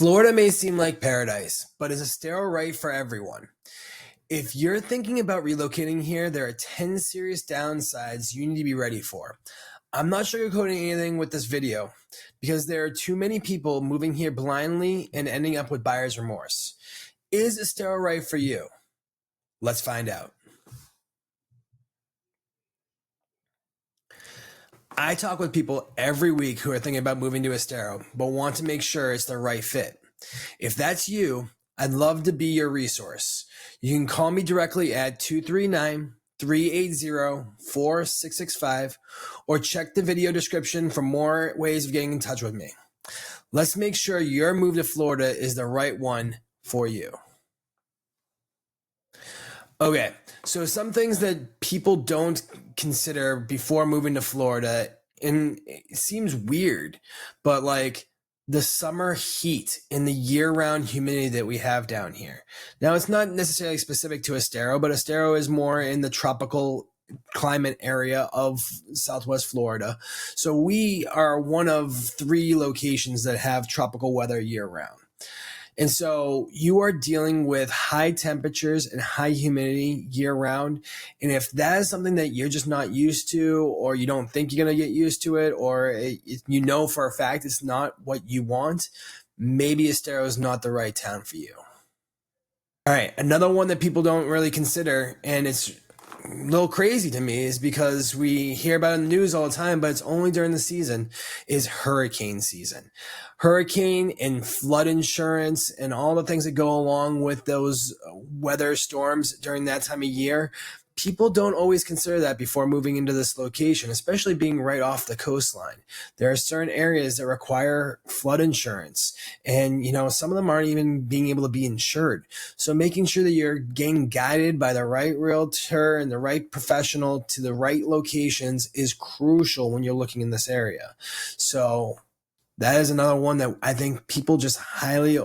Florida may seem like paradise, but is Estero right for everyone? If you're thinking about relocating here, there are 10 serious downsides you need to be ready for. I'm not sugarcoating anything with this video because there are too many people moving here blindly and ending up with buyer's remorse. Is Estero right for you? Let's find out. I talk with people every week who are thinking about moving to Estero, but want to make sure it's the right fit. If that's you, I'd love to be your resource. You can call me directly at 239-380-4665 or check the video description for more ways of getting in touch with me. Let's make sure your move to Florida is the right one for you. Okay, so some things that people don't consider before moving to Florida, and it seems weird, but like the summer heat and the year-round humidity that we have down here. Now, it's not necessarily specific to Estero, but Estero is more in the tropical climate area of Southwest Florida. So we are one of 3 locations that have tropical weather year-round. And so you are dealing with high temperatures and high humidity year round. And if that is something that you're just not used to, or you don't think you're going to get used to it, or you know for a fact it's not what you want, maybe Estero is not the right town for you. All right, another one that people don't really consider, and it's a little crazy to me, is because we hear about it in the news all the time, but it's only during the season, is hurricane season. Hurricane and flood insurance and all the things that go along with those weather storms during that time of year. People don't always consider that before moving into this location, especially being right off the coastline. There are certain areas that require flood insurance, and some of them aren't even being able to be insured. So making sure that you're getting guided by the right realtor and the right professional to the right locations is crucial when you're looking in this area. So that is another one that I think people just highly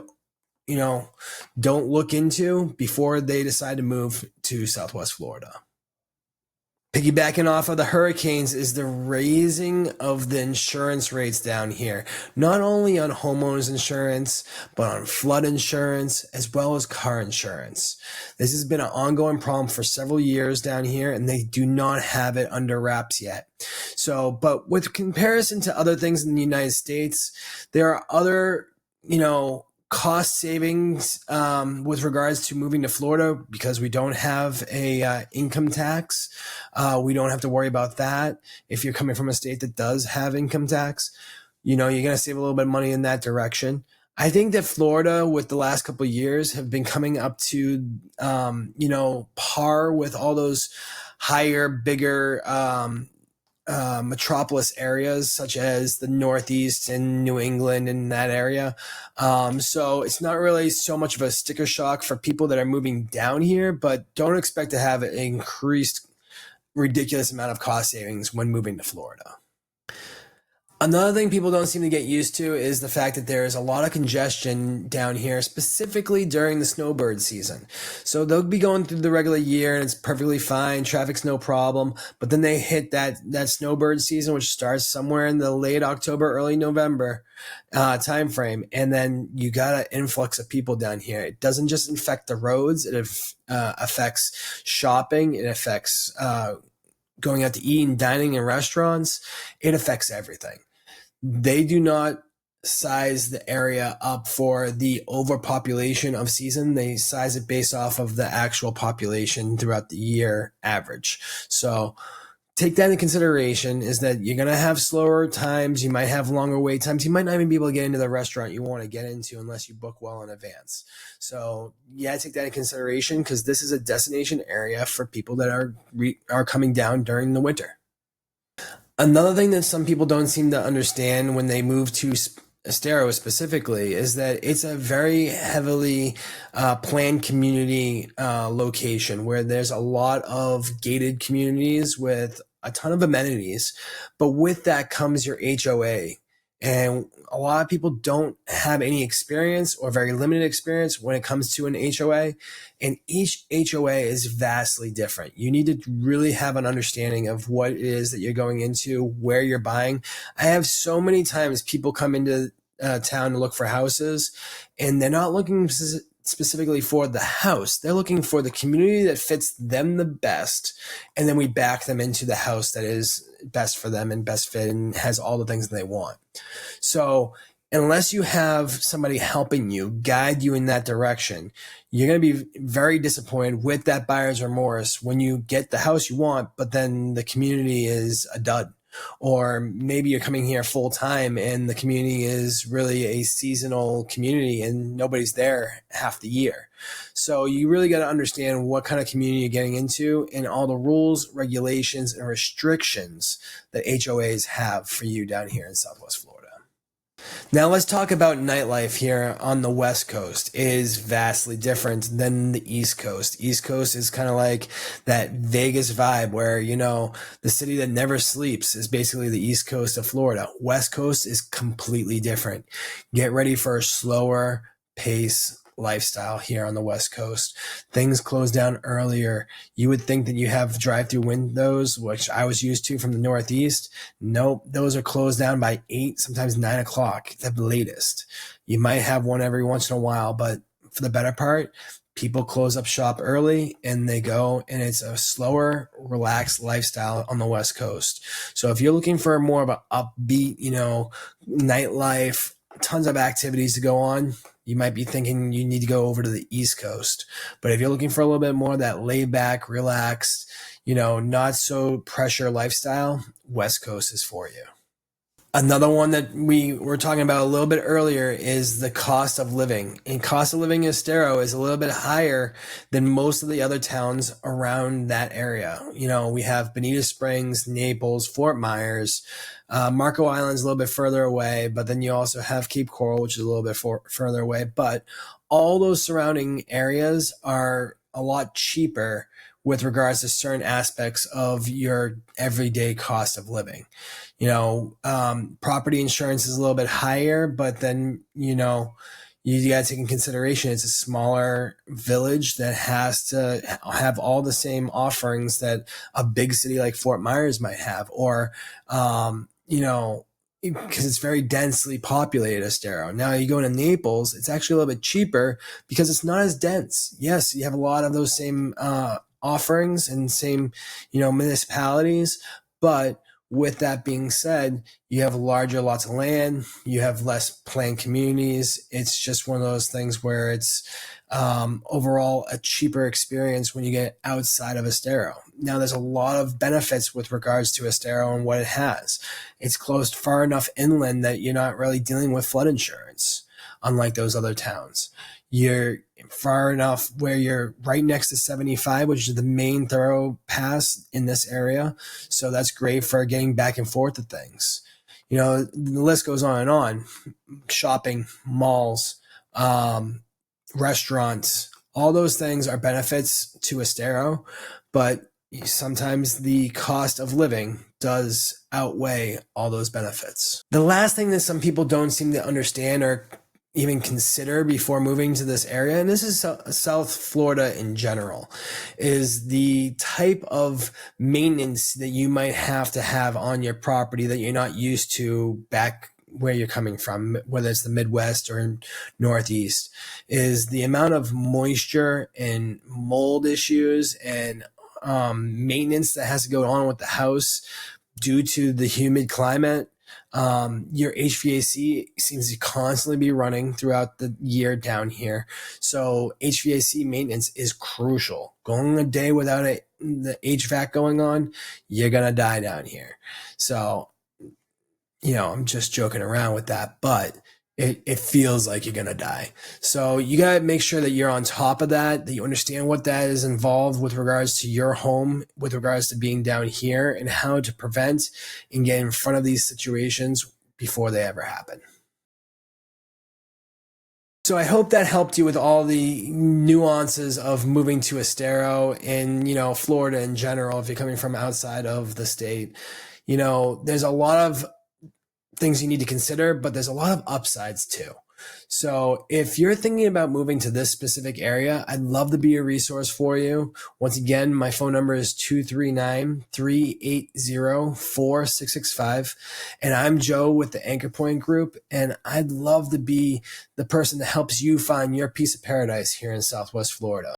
don't look into before they decide to move to Southwest Florida. Piggybacking off of the hurricanes is the raising of the insurance rates down here, not only on homeowners insurance, but on flood insurance, as well as car insurance. This has been an ongoing problem for several years down here, and they do not have it under wraps yet. So, but with comparison to other things in the United States, there are other, cost savings with regards to moving to Florida because we don't have a income tax. We don't have to worry about that. If you're coming from a state that does have income tax, you're going to save a little bit of money in that direction. I think that Florida, with the last couple of years, have been coming up to, par with all those higher, bigger, metropolis areas such as the Northeast and New England and that area. So it's not really so much of a sticker shock for people that are moving down here, but don't expect to have an increased ridiculous amount of cost savings when moving to Florida. Another thing people don't seem to get used to is the fact that there is a lot of congestion down here, specifically during the snowbird season. So they'll be going through the regular year and it's perfectly fine. Traffic's no problem. But then they hit that snowbird season, which starts somewhere in the late October, early November time frame. And then you got an influx of people down here. It doesn't just affect the roads. It affects shopping. It affects going out to eat and dining in restaurants. It affects everything. They do not size the area up for the overpopulation of season. They size it based off of the actual population throughout the year average. So take that into consideration, is that you're going to have slower times. You might have longer wait times. You might not even be able to get into the restaurant you want to get into unless you book well in advance. So yeah, take that into consideration because this is a destination area for people that are coming down during the winter. Another thing that some people don't seem to understand when they move to Estero specifically is that it's a very heavily planned community location where there's a lot of gated communities with a ton of amenities, but with that comes your HOA. And a lot of people don't have any experience or very limited experience when it comes to an HOA. And each HOA is vastly different. You need to really have an understanding of what it is that you're going into, where you're buying. I have so many times people come into town to look for houses, and they're not looking specifically for the house. They're looking for the community that fits them the best, and then we back them into the house that is best for them and best fit and has all the things that they want. So unless you have somebody helping you guide you in that direction, you're going to be very disappointed with that buyer's remorse when you get the house you want, but then the community is a dud. Or maybe you're coming here full time and the community is really a seasonal community and nobody's there half the year. So you really got to understand what kind of community you're getting into and all the rules, regulations, and restrictions that HOAs have for you down here in Southwest Florida. Now let's talk about nightlife here on the West Coast. It is vastly different than the East Coast. East Coast is kind of like that Vegas vibe where, the city that never sleeps is basically the East Coast of Florida. West Coast is completely different. Get ready for a slower pace lifestyle here on the West Coast. Things close down earlier. You would think that you have drive-through windows, which I was used to from the Northeast. Nope, those are closed down by 8, sometimes 9 o'clock at the latest. You might have one every once in a while, but for the better part, people close up shop early and they go, and it's a slower, relaxed lifestyle on the West Coast. So if you're looking for more of an upbeat, nightlife, tons of activities to go on, you might be thinking you need to go over to the East Coast. But if you're looking for a little bit more of that laid back, relaxed, not so pressure lifestyle, West Coast is for you. Another one that we were talking about a little bit earlier is the cost of living. And cost of living in Estero is a little bit higher than most of the other towns around that area. We have Bonita Springs, Naples, Fort Myers, Marco Island's a little bit further away, but then you also have Cape Coral, which is a little bit further away. But all those surrounding areas are a lot cheaper with regards to certain aspects of your everyday cost of living. Property insurance is a little bit higher, but then, you got to take in consideration it's a smaller village that has to have all the same offerings that a big city like Fort Myers might have, or, because it's very densely populated, Estero. Now you go to Naples, it's actually a little bit cheaper because it's not as dense. Yes, you have a lot of those same offerings and same, municipalities, but with that being said, you have larger lots of land, you have less planned communities. It's just one of those things where it's overall a cheaper experience when you get outside of Estero. Now, there's a lot of benefits with regards to Estero and what it has. It's close far enough inland that you're not really dealing with flood insurance, unlike those other towns. You're far enough where you're right next to 75, which is the main thorough pass in this area. So that's great for getting back and forth to things. The list goes on and on. Shopping, malls, restaurants, all those things are benefits to Estero, but sometimes the cost of living does outweigh all those benefits. The last thing that some people don't seem to understand or even consider before moving to this area, and this is South Florida in general, is the type of maintenance that you might have to have on your property that you're not used to back where you're coming from, whether it's the Midwest or Northeast, is the amount of moisture and mold issues and maintenance that has to go on with the house due to the humid climate. Your HVAC seems to constantly be running throughout the year down here. So HVAC maintenance is crucial. Going a day without the HVAC going on, you're going to die down here. So, I'm just joking around with that, but it feels like you're going to die. So you got to make sure that you're on top of that you understand what that is involved with regards to your home, with regards to being down here, and how to prevent and get in front of these situations before they ever happen. So I hope that helped you with all the nuances of moving to Estero and, Florida in general, if you're coming from outside of the state. There's a lot of things you need to consider, but there's a lot of upsides too. So if you're thinking about moving to this specific area, I'd love to be a resource for you. Once again, my phone number is 239-380-4665. And I'm Joe with the Anchor Point Group. And I'd love to be the person that helps you find your piece of paradise here in Southwest Florida.